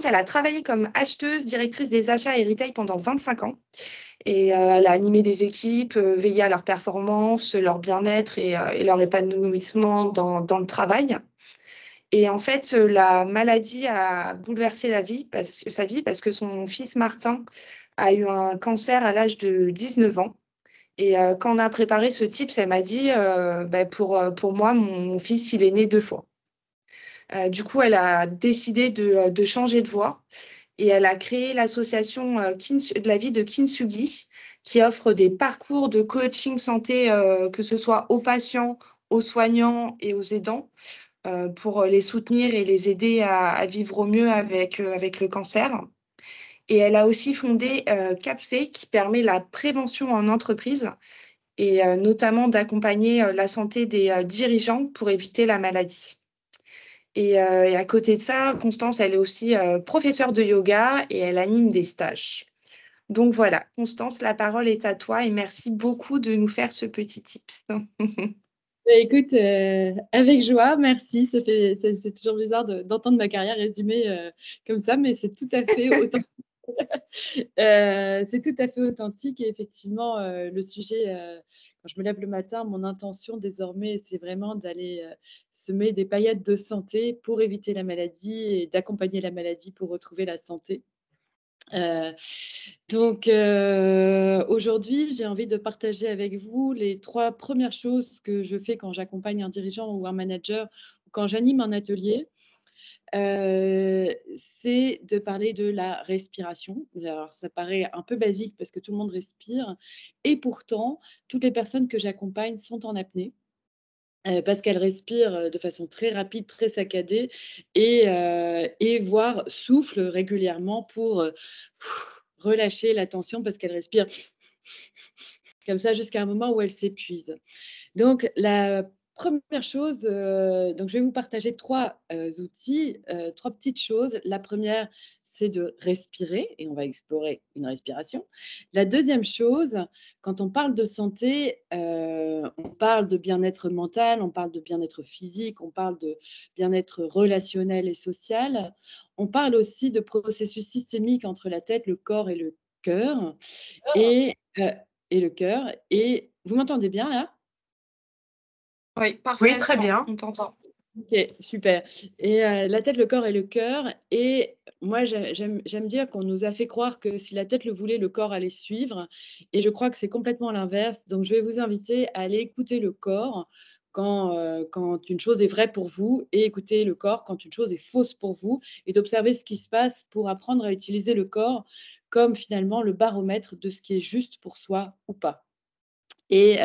elle a travaillé comme acheteuse, directrice des achats et retail pendant 25 ans et elle a animé des équipes, veillé à leur performance, leur bien-être et leur épanouissement dans le travail. Et en fait, la maladie a bouleversé sa vie parce que son fils Martin a eu un cancer à l'âge de 19 ans et quand on a préparé ce tips, elle m'a dit, bah, pour moi, mon fils, il est né 2 fois. Du coup, elle a décidé de changer de voie et elle a créé l'association, de la vie de Kintsugi, qui offre des parcours de coaching santé, que ce soit aux patients, aux soignants et aux aidants, pour les soutenir et les aider à vivre au mieux avec le cancer. Et elle a aussi fondé, CAPSE qui permet la prévention en entreprise et notamment d'accompagner, la santé des, dirigeants pour éviter la maladie. Et à côté de ça, Constance, elle est aussi, professeure de yoga et elle anime des stages. Donc voilà, Constance, la parole est à toi et merci beaucoup de nous faire ce petit tips. Bah, écoute, avec joie, merci. C'est toujours bizarre d'entendre ma carrière résumée comme ça, mais c'est tout à fait authentique. C'est tout à fait authentique et effectivement, le sujet, quand je me lève le matin, mon intention désormais, c'est vraiment d'aller semer des paillettes de santé pour éviter la maladie et d'accompagner la maladie pour retrouver la santé. Euh, Aujourd'hui, j'ai envie de partager avec vous les 3 premières choses que je fais quand j'accompagne un dirigeant ou un manager, ou quand j'anime un atelier. C'est de parler de la respiration. Alors, ça paraît un peu basique parce que tout le monde respire et pourtant, toutes les personnes que j'accompagne sont en apnée. Parce qu'elles respirent, de façon très rapide, très saccadée et voire soufflent régulièrement pour, relâcher la tension parce qu'elles respirent comme ça jusqu'à un moment où elles s'épuisent. Donc la première chose, donc je vais vous partager 3 outils, 3 petites choses. La première, c'est de respirer et on va explorer une respiration. La deuxième chose, quand on parle de santé, on parle de bien-être mental, on parle de bien-être physique, on parle de bien-être relationnel et social. On parle aussi de processus systémiques entre la tête, le corps et le cœur et heu et le cœur et vous m'entendez bien là? Oui, Oui, très parfaitement, bien. on t'entend. OK, super et la tête, le corps et le cœur et moi j'aime dire qu'on nous a fait croire que si la tête le voulait, le corps allait suivre et je crois que c'est complètement l'inverse. Donc je vais vous inviter à aller écouter le corps quand une chose est vraie pour vous et écouter le corps quand une chose est fausse pour vous et d'observer ce qui se passe pour apprendre à utiliser le corps comme finalement le baromètre de ce qui est juste pour soi ou pas. Et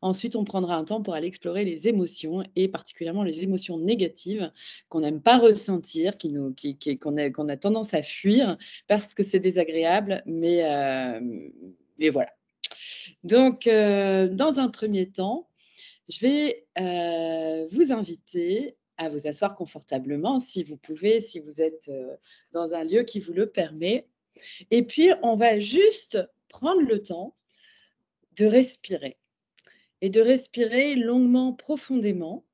ensuite, on prendra un temps pour aller explorer les émotions et particulièrement les émotions négatives qu'on n'aime pas ressentir, qu'on a tendance à fuir parce que c'est désagréable, mais voilà. Donc, dans un premier temps, je vais, vous inviter à vous asseoir confortablement si vous pouvez, si vous êtes, dans un lieu qui vous le permet et puis on va juste prendre le temps de respirer et de respirer longuement, profondément.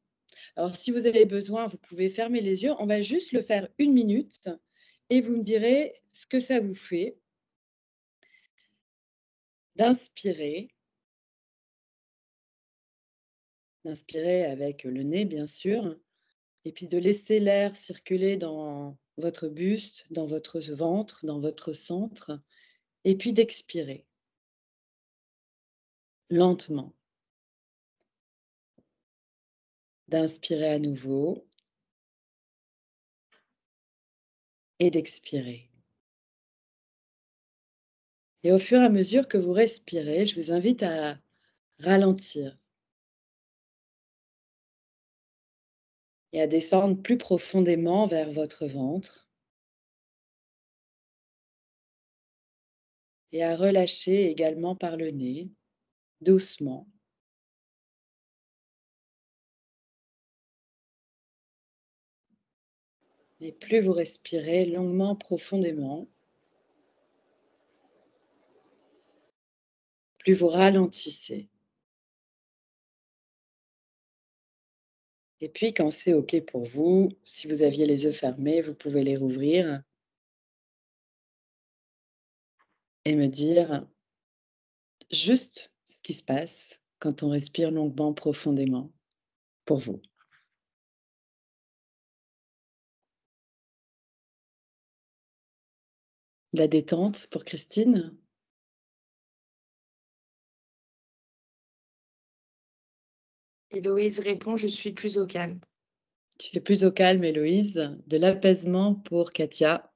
Alors, si vous avez besoin, vous pouvez fermer les yeux. On va juste le faire 1 minute et vous me direz ce que ça vous fait d'inspirer, d'inspirer avec le nez, bien sûr, et puis de laisser l'air circuler dans votre buste, dans votre ventre, dans votre centre, et puis d'expirer lentement, d'inspirer à nouveau et d'expirer. Et au fur et à mesure que vous respirez, je vous invite à ralentir et à descendre plus profondément vers votre ventre et à relâcher également par le nez, doucement. Et plus vous respirez longuement, profondément, plus vous ralentissez. Et puis, quand c'est OK pour vous, si vous aviez les yeux fermés, vous pouvez les rouvrir et me dire juste ce qui se passe quand on respire longuement, profondément pour vous. La détente pour Christine? Héloïse répond: «Je suis plus au calme». Tu es plus au calme, Héloïse. De l'apaisement pour Katia.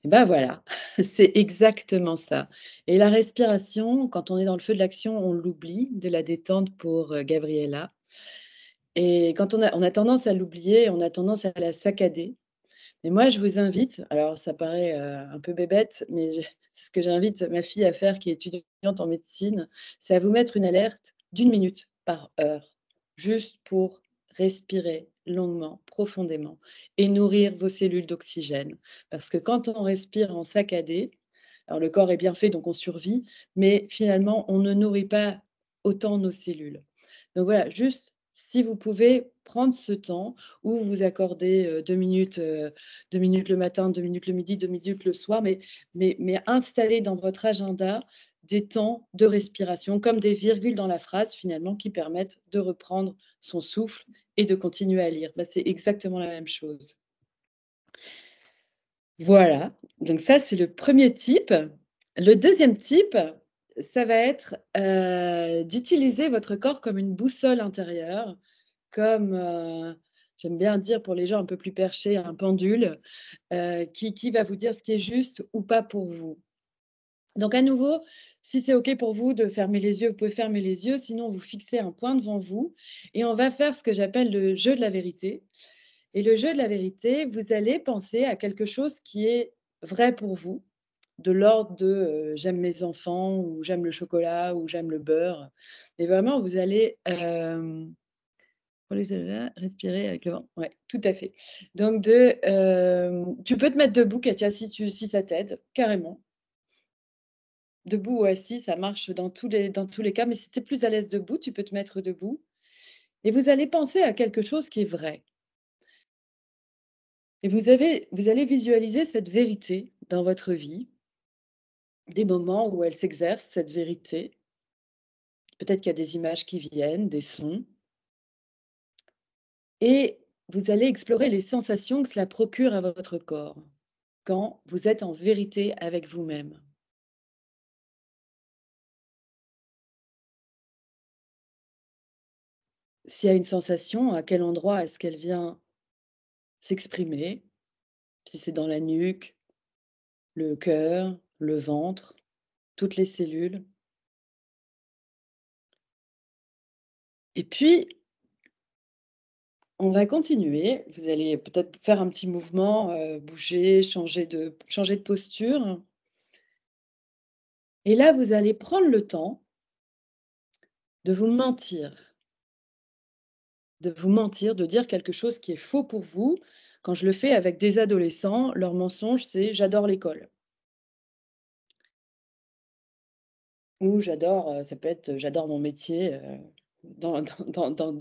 Et ben voilà, c'est exactement ça. Et la respiration, quand on est dans le feu de l'action, on l'oublie, de la détente pour, Gabriella. Et quand on a tendance à l'oublier, on a tendance à la saccader. Mais moi, je vous invite, alors ça paraît, un peu bébête, mais je c'est ce que j'invite ma fille à faire qui est étudiante en médecine, c'est à vous mettre une alerte d'1 minute par heure, juste pour respirer longuement, profondément et nourrir vos cellules d'oxygène. Parce que quand on respire en saccadé, alors le corps est bien fait, donc on survit, mais finalement, on ne nourrit pas autant nos cellules. Donc voilà, juste si vous pouvez prendre ce temps où vous accordez, 2 minutes, 2 minutes le matin, 2 minutes le midi, 2 minutes le soir, mais installer dans votre agenda des temps de respiration, comme des virgules dans la phrase finalement qui permettent de reprendre son souffle et de continuer à lire. Bah, c'est exactement la même chose. Voilà, donc ça, c'est le premier type. Le deuxième type, ça va être, d'utiliser votre corps comme une boussole intérieure, comme, j'aime bien dire pour les gens un peu plus perchés, un pendule, qui va vous dire ce qui est juste ou pas pour vous. Donc à nouveau, si c'est OK pour vous de fermer les yeux, vous pouvez fermer les yeux, sinon vous fixez un point devant vous et on va faire ce que j'appelle le jeu de la vérité. Et le jeu de la vérité, vous allez penser à quelque chose qui est vrai pour vous, de l'ordre de, «J'aime mes enfants» ou «J'aime le chocolat» ou «J'aime le beurre». Et vraiment vous allez, respirer avec le vent. Ouais, tout à fait. Donc tu peux te mettre debout Katia si ça t'aide, carrément. Debout ou assis, ça marche dans tous les cas, mais si tu es plus à l'aise debout, tu peux te mettre debout et vous allez penser à quelque chose qui est vrai et vous allez visualiser cette vérité dans votre vie, des moments où elle s'exerce, cette vérité. Peut-être qu'il y a des images qui viennent, des sons et vous allez explorer les sensations que cela procure à votre corps quand vous êtes en vérité avec vous-même. S'il y a une sensation, à quel endroit est-ce qu'elle vient s'exprimer? Si c'est dans la nuque, le cœur, le ventre, toutes les cellules. Et puis, on va continuer. Vous allez peut-être faire un petit mouvement, bouger, changer de posture. Et là, vous allez prendre le temps de vous mentir, de dire quelque chose qui est faux pour vous. Quand je le fais avec des adolescents, leur mensonge, c'est: «J'adore l'école» ou ça peut être: «J'adore mon métier», dans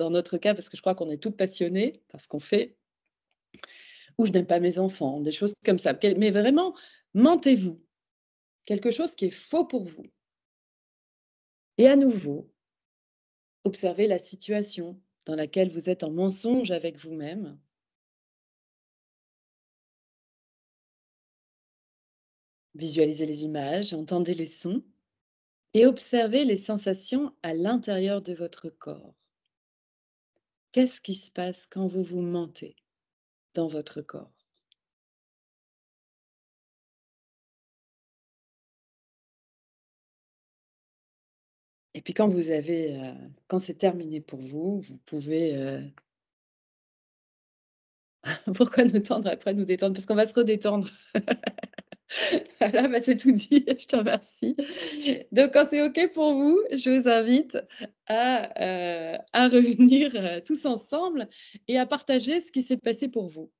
notre cas, parce que je crois qu'on est toutes passionnées par ce qu'on fait. Ou je n'aime pas mes enfants, des choses comme ça. Mais vraiment, mentez-vous, quelque chose qui est faux pour vous. Et à nouveau, observez la situation dans laquelle vous êtes en mensonge avec vous-même. Visualisez les images, entendez les sons et observez les sensations à l'intérieur de votre corps. Qu'est-ce qui se passe quand vous vous mentez dans votre corps? Et puis quand c'est terminé pour vous, vous pouvez, pourquoi nous tendre après nous détendre? Parce qu'on va se redétendre. Voilà, bah, c'est tout dit, je te remercie. Donc quand c'est OK pour vous, je vous invite à revenir, tous ensemble et à partager ce qui s'est passé pour vous.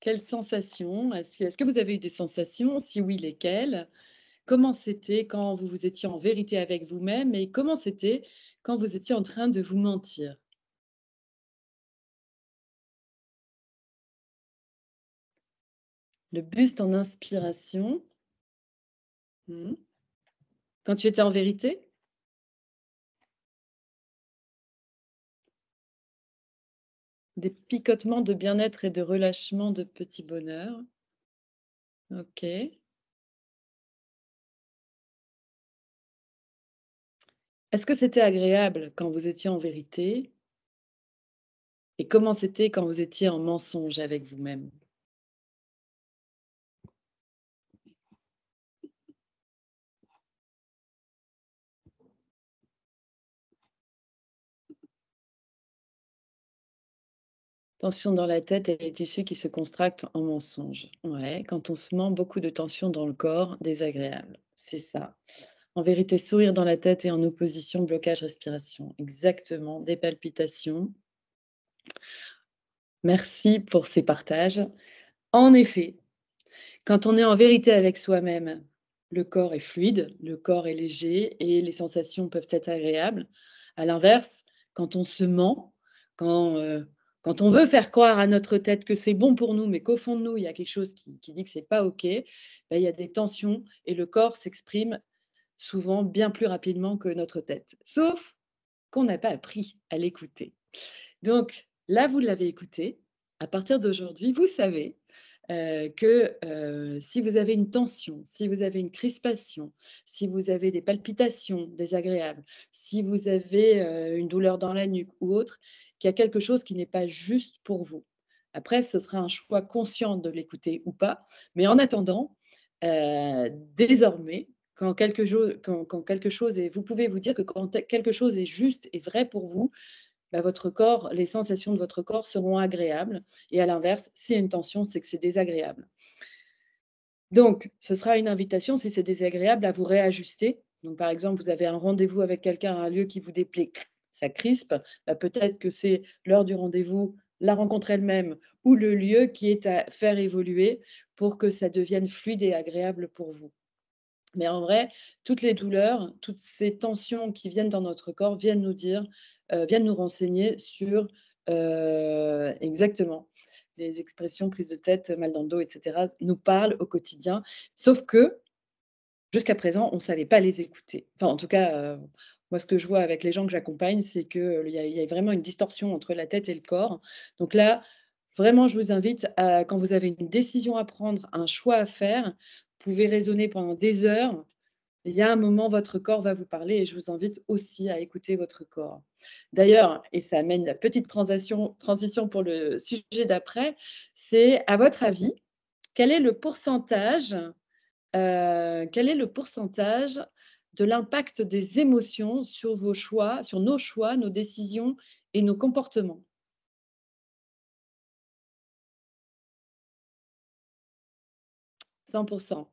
Quelles sensations? Est-ce que vous avez eu des sensations? Si oui, lesquelles? Comment c'était quand vous vous étiez en vérité avec vous-même et comment c'était quand vous étiez en train de vous mentir? Le buste en inspiration. Mmh. Quand tu étais en vérité? Des picotements de bien-être et de relâchement de petit bonheur. OK. Est-ce que c'était agréable quand vous étiez en vérité? Et comment c'était quand vous étiez en mensonge avec vous-même? Tension dans la tête et les tissus qui se contractent en mensonge. Ouais, quand on se ment, beaucoup de tension dans le corps, désagréable. C'est ça. En vérité, sourire dans la tête et en opposition, blocage, respiration. Exactement, des palpitations. Merci pour ces partages. En effet, quand on est en vérité avec soi-même, le corps est fluide, le corps est léger et les sensations peuvent être agréables. À l'inverse, quand on se ment, quand, quand on veut faire croire à notre tête que c'est bon pour nous, mais qu'au fond de nous, il y a quelque chose qui dit que c'est pas OK, ben, il y a des tensions et le corps s'exprime souvent bien plus rapidement que notre tête. Sauf qu'on n'a pas appris à l'écouter. Donc là, vous l'avez écouté. À partir d'aujourd'hui, vous savez que si vous avez une tension, si vous avez une crispation, si vous avez des palpitations désagréables, si vous avez une douleur dans la nuque ou autre, qu'il y a quelque chose qui n'est pas juste pour vous. Après, ce sera un choix conscient de l'écouter ou pas. Mais en attendant, désormais, quand quelque chose est, vous pouvez vous dire que quand quelque chose est juste et vrai pour vous, bah, votre corps, les sensations de votre corps seront agréables et à l'inverse, s'il y a une tension, c'est que c'est désagréable. Donc, ce sera une invitation, si c'est désagréable, à vous réajuster. Donc, par exemple, vous avez un rendez-vous avec quelqu'un à un lieu qui vous déplaît, ça crispe, bah, peut-être que c'est l'heure du rendez-vous, la rencontre elle-même ou le lieu qui est à faire évoluer pour que ça devienne fluide et agréable pour vous. Mais en vrai, toutes les douleurs, toutes ces tensions qui viennent dans notre corps viennent nous dire, viennent nous renseigner sur, exactement, les expressions prise de tête, mal dans le dos et cetera, nous parlent au quotidien. Sauf que, jusqu'à présent, on ne savait pas les écouter. Enfin, en tout cas, moi, ce que je vois avec les gens que j'accompagne, c'est qu'il y a vraiment une distorsion entre la tête et le corps. Donc là, vraiment, je vous invite à, quand vous avez une décision à prendre, un choix à faire, vous pouvez raisonner pendant des heures. Il y a un moment, votre corps va vous parler et je vous invite aussi à écouter votre corps. D'ailleurs, et ça amène la petite transition pour le sujet d'après, c'est à votre avis, quel est le pourcentage, quel est le pourcentage de l'impact des émotions sur vos choix, sur nos choix, nos décisions et nos comportements? 100.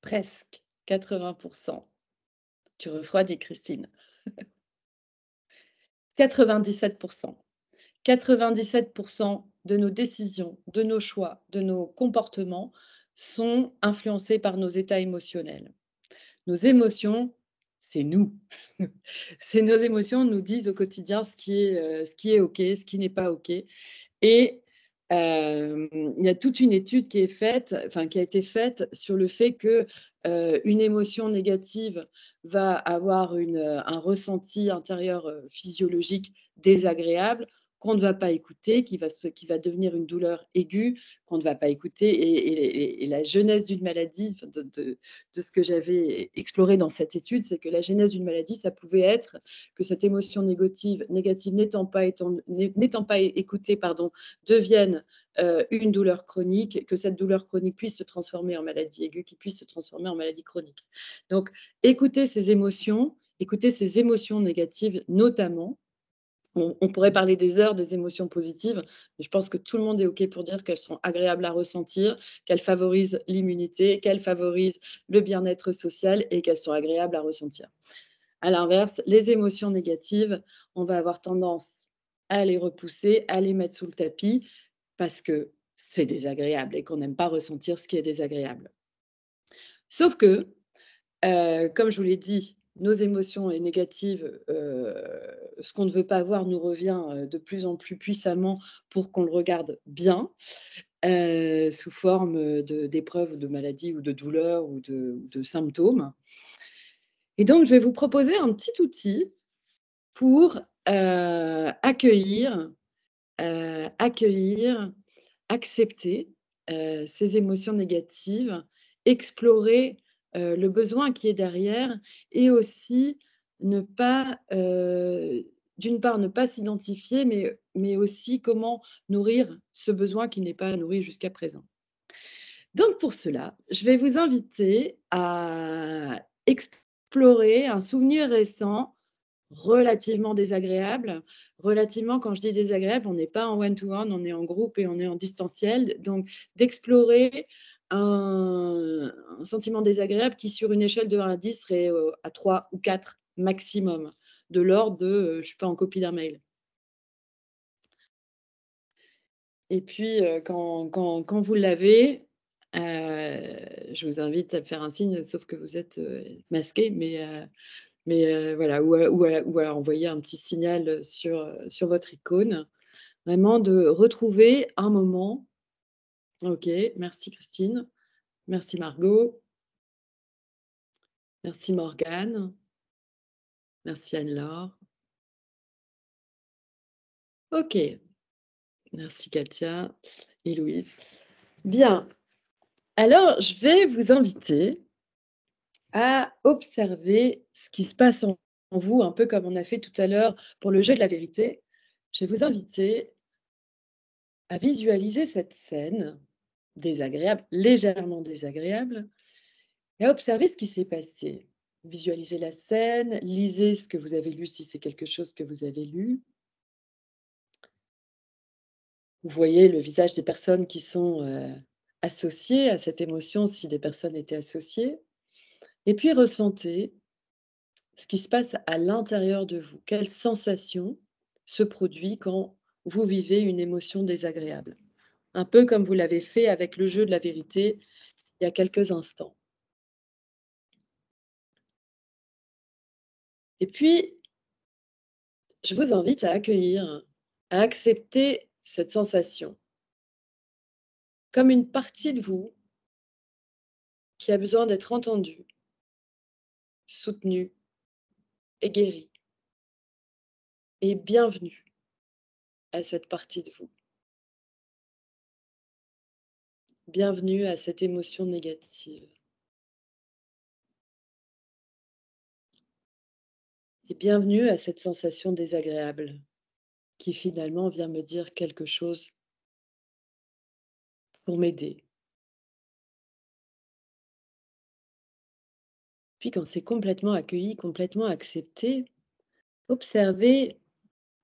Presque 80. Tu refroidis, Christine. 97. 97 de nos décisions, de nos choix, de nos comportements sont influencés par nos états émotionnels. Nos émotions, c'est nous. C'est nos émotions nous disent au quotidien ce qui est OK, ce qui n'est pas OK. Et il y a toute une étude qui est faite, enfin qui a été faite sur le fait que, une émotion négative va avoir un ressenti intérieur, physiologique désagréable qu'on ne va pas écouter, qui va devenir une douleur aiguë qu'on ne va pas écouter et la genèse d'une maladie, enfin de ce que j'avais exploré dans cette étude, c'est que la genèse d'une maladie, ça pouvait être que cette émotion négative n'étant pas écoutée, pardon, devienne une douleur chronique, que cette douleur chronique puisse se transformer en maladie aiguë, qui puisse se transformer en maladie chronique. Donc, écouter ces émotions négatives notamment. On pourrait parler des heures des émotions positives, mais je pense que tout le monde est OK pour dire qu'elles sont agréables à ressentir, qu'elles favorisent l'immunité, qu'elles favorisent le bien-être social et qu'elles sont agréables à ressentir. À l'inverse, les émotions négatives, on va avoir tendance à les repousser, à les mettre sous le tapis parce que c'est désagréable et qu'on n'aime pas ressentir ce qui est désagréable. Sauf que, comme je vous l'ai dit, nos émotions et négatives, ce qu'on ne veut pas voir nous revient, de plus en plus puissamment pour qu'on le regarde bien. sous forme d'épreuves ou de maladies ou de douleurs ou de symptômes. Et donc, je vais vous proposer un petit outil pour accueillir, accepter ces émotions négatives, explorer le besoin qui est derrière et aussi ne pas, d'une part, ne pas s'identifier, mais aussi comment nourrir ce besoin qui n'est pas nourri jusqu'à présent. Donc pour cela, je vais vous inviter à explorer un souvenir récent relativement désagréable. Relativement, quand je dis désagréable, on n'est pas en one-to-one, on est en groupe et on est en distanciel. Donc d'explorer un sentiment désagréable qui, sur une échelle de 1 à 10, serait à 3 ou 4 maximum, de l'ordre de je ne suis pas en copie d'un mail. Et puis, quand vous l'avez, je vous invite à me faire un signe, sauf que vous êtes masqué, mais voilà, ou à envoyer un petit signal sur votre icône. Vraiment de retrouver un moment. OK, merci Christine, merci Margot, merci Morgane, merci Anne-Laure. OK, merci Katia et Louise. Bien, alors je vais vous inviter à observer ce qui se passe en vous, un peu comme on a fait tout à l'heure pour le jeu de la vérité. Je vais vous inviter à visualiser cette scène désagréable, légèrement désagréable, et à observer ce qui s'est passé. Visualisez la scène, lisez ce que vous avez lu si c'est quelque chose que vous avez lu. Vous voyez le visage des personnes qui sont associées à cette émotion, si des personnes étaient associées. Et puis ressentez ce qui se passe à l'intérieur de vous. Quelle sensation se produit quand vous vivez une émotion désagréable? Un peu comme vous l'avez fait avec le jeu de la vérité il y a quelques instants. Et puis, je vous invite à accueillir, à accepter cette sensation comme une partie de vous qui a besoin d'être entendue, soutenue et guérie. Et bienvenue à cette partie de vous. Bienvenue à cette émotion négative. Et bienvenue à cette sensation désagréable qui finalement vient me dire quelque chose pour m'aider. Puis quand c'est complètement accueilli, complètement accepté, observez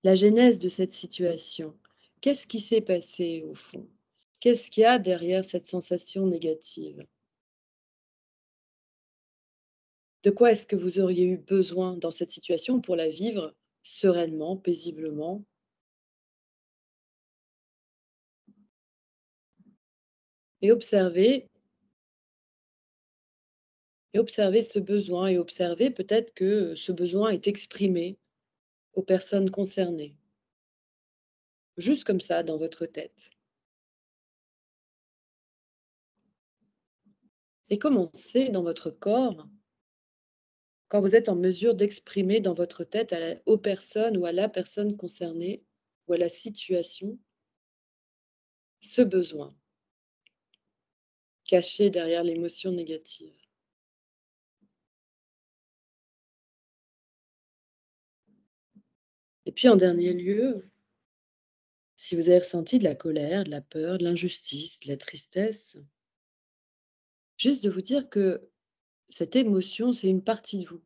la genèse de cette situation. Qu'est-ce qui s'est passé au fond? Qu'est-ce qu'il y a derrière cette sensation négative? De quoi est-ce que vous auriez eu besoin dans cette situation pour la vivre sereinement, paisiblement? Et observez ce besoin et observez peut-être que ce besoin est exprimé aux personnes concernées, juste comme ça dans votre tête. Et commencez dans votre corps, quand vous êtes en mesure d'exprimer dans votre tête aux personnes ou à la personne concernée ou à la situation ce besoin caché derrière l'émotion négative. Et puis en dernier lieu, si vous avez ressenti de la colère, de la peur, de l'injustice, de la tristesse, juste de vous dire que cette émotion, c'est une partie de vous,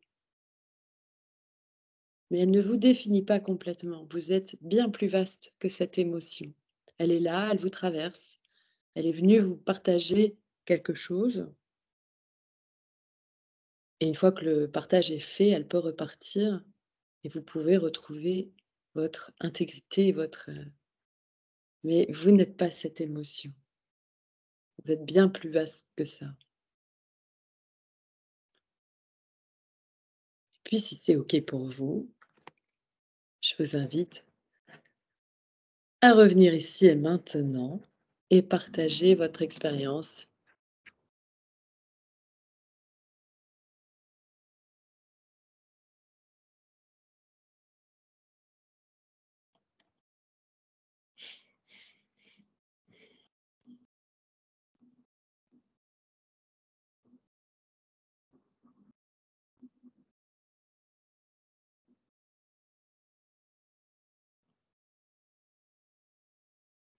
mais elle ne vous définit pas complètement. Vous êtes bien plus vaste que cette émotion. Elle est là, elle vous traverse, elle est venue vous partager quelque chose. Et une fois que le partage est fait, elle peut repartir et vous pouvez retrouver votre intégrité, mais vous n'êtes pas cette émotion. Vous êtes bien plus vaste que ça. Puis si c'est OK pour vous, je vous invite à revenir ici et maintenant et partager votre expérience.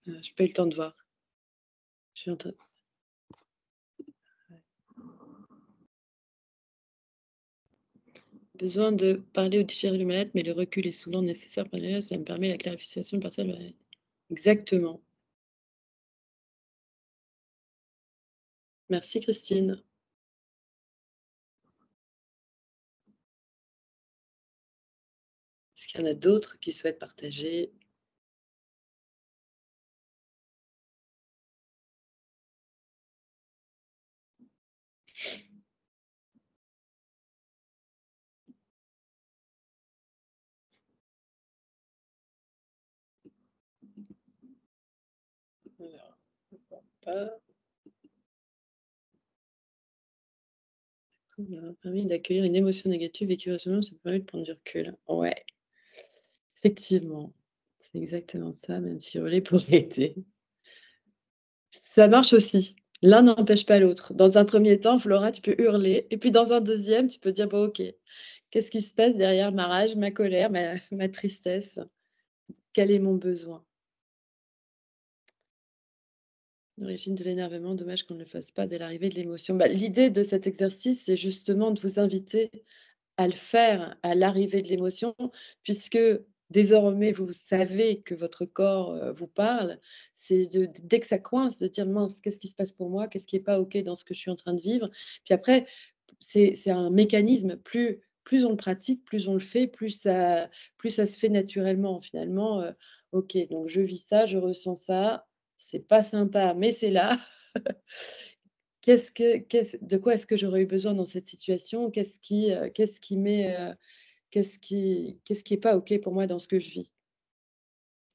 Je n'ai pas eu le temps de voir. Je suis en train- Besoin de parler ou digérer le mal-être, mais le recul est souvent nécessaire pour les cela me permet la clarification partielle. Exactement. Merci Christine. Est-ce qu'il y en a d'autres qui souhaitent partager? Alors, pourquoi pas. Ça m'a permis d'accueillir une émotion négative vécue récemment, ça me permet de prendre du recul. Ouais, effectivement, c'est exactement ça, même si hurler pourrait aider. Ça marche aussi. L'un n'empêche pas l'autre. Dans un premier temps, Flora, tu peux hurler, et puis dans un deuxième, tu peux dire, bon, ok, qu'est-ce qui se passe derrière ma rage, ma colère, ma tristesse? Quel est mon besoin? L'origine de l'énervement, dommage qu'on ne le fasse pas dès l'arrivée de l'émotion. Bah, l'idée de cet exercice, c'est justement de vous inviter à le faire à l'arrivée de l'émotion, puisque désormais vous savez que votre corps, vous parle. C'est dès que ça coince, de dire: «Mince, qu'est-ce qui se passe pour moi? Qu'est-ce qui est pas OK dans ce que je suis en train de vivre?» Puis après, c'est un mécanisme, plus on le pratique, plus on le fait, plus ça se fait naturellement finalement, OK, donc je vis ça, je ressens ça, c'est pas sympa, mais c'est là. De quoi est-ce que j'aurais eu besoin dans cette situation? Qu'est-ce qui est pas OK pour moi dans ce que je vis?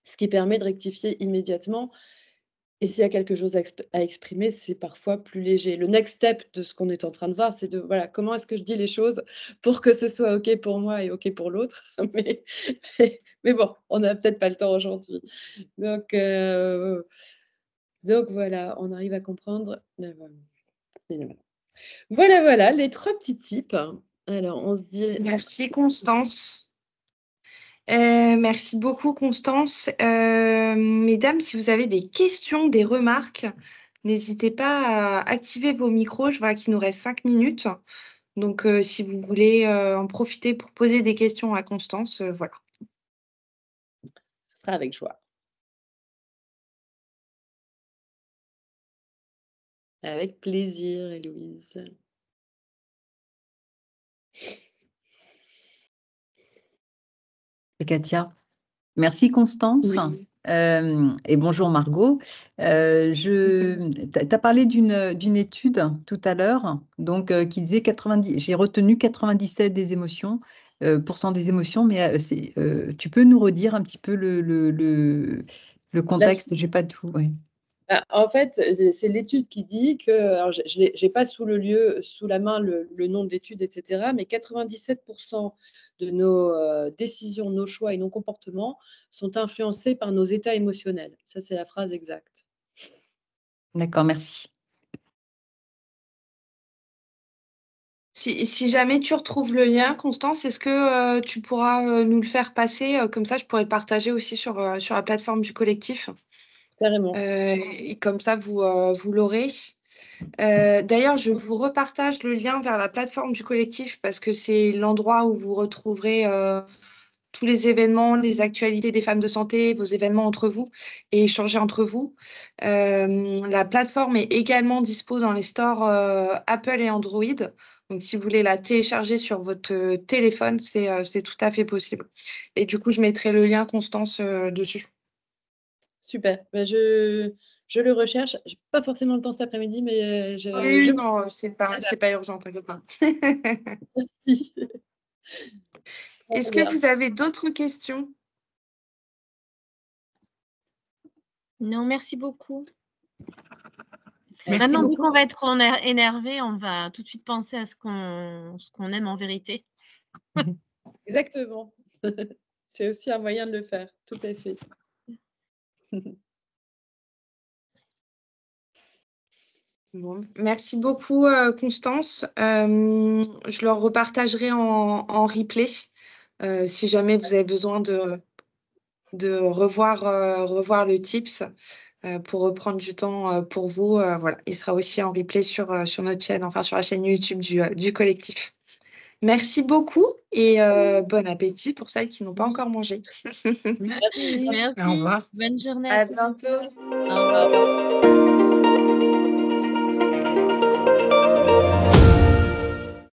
Ce qui permet de rectifier immédiatement et s'il y a quelque chose à exprimer, c'est parfois plus léger. Le next step de ce qu'on est en train de voir, c'est de voilà, comment est-ce que je dis les choses pour que ce soit OK pour moi et OK pour l'autre? Mais mais bon, on n'a peut-être pas le temps aujourd'hui. Donc heu, donc voilà, on arrive à comprendre voilà, voilà les 3 petits tips. Alors on se dit Merci Constance. Merci beaucoup Constance. Mesdames, si vous avez des questions, des remarques, n'hésitez pas à activer vos micros. Je vois qu'il nous reste 5 minutes. Donc, si vous voulez en profiter pour poser des questions à Constance, voilà. ce sera avec joie. Avec plaisir, Héloïse. Katia. Merci Constance. Oui. Et bonjour Margot. Tu as parlé d'une étude tout à l'heure, donc qui disait 90, j'ai retenu 97 des émotions, pourcent des émotions, mais tu peux nous redire un petit peu le La contexte, j'ai pas tout. Ouais. Bah, en fait, c'est l'étude qui dit que alors je l'ai pas sous la main le nom de l'étude et cetera, mais 97 de nos, décisions, nos choix et nos comportements sont influencés par nos états émotionnels. Ça, c'est la phrase exacte. D'accord, merci. Si jamais tu retrouves le lien, Constance, est-ce que tu pourras nous le faire passer? Comme ça, je pourrais le partager aussi sur la plateforme du collectif. Carrément. Et comme ça, vous l'aurez. D'ailleurs, je vous repartage le lien vers la plateforme du collectif parce que c'est l'endroit où vous retrouverez tous les événements, les actualités des femmes de santé, vos événements entre vous et échanger entre vous. La plateforme est également dispo dans les stores Apple et Android. Donc, si vous voulez la télécharger sur votre téléphone, c'est tout à fait possible. Et du coup, je mettrai le lien Constance dessus. Super. Bah, je le recherche. J'ai pas forcément le temps cet après-midi, mais Oui, non, c'est pas urgent, t'inquiète pas. merci. Est-ce Très que bien. vous avez d'autres questions? Non, merci beaucoup. Merci Maintenant, dès beaucoup. qu'on va être énervé, on va tout de suite penser à ce qu'on aime en vérité. Exactement. C'est aussi un moyen de le faire, tout à fait. Bon, merci beaucoup, Constance. Je le repartagerai en replay si jamais vous avez besoin de revoir le tips pour reprendre du temps pour vous. Voilà, il sera aussi en replay sur notre chaîne, enfin sur la chaîne YouTube du collectif. Merci beaucoup et bon appétit pour celles qui n'ont pas encore mangé. Merci. Merci. Au revoir. Bonne journée À à tous. bientôt. Au revoir.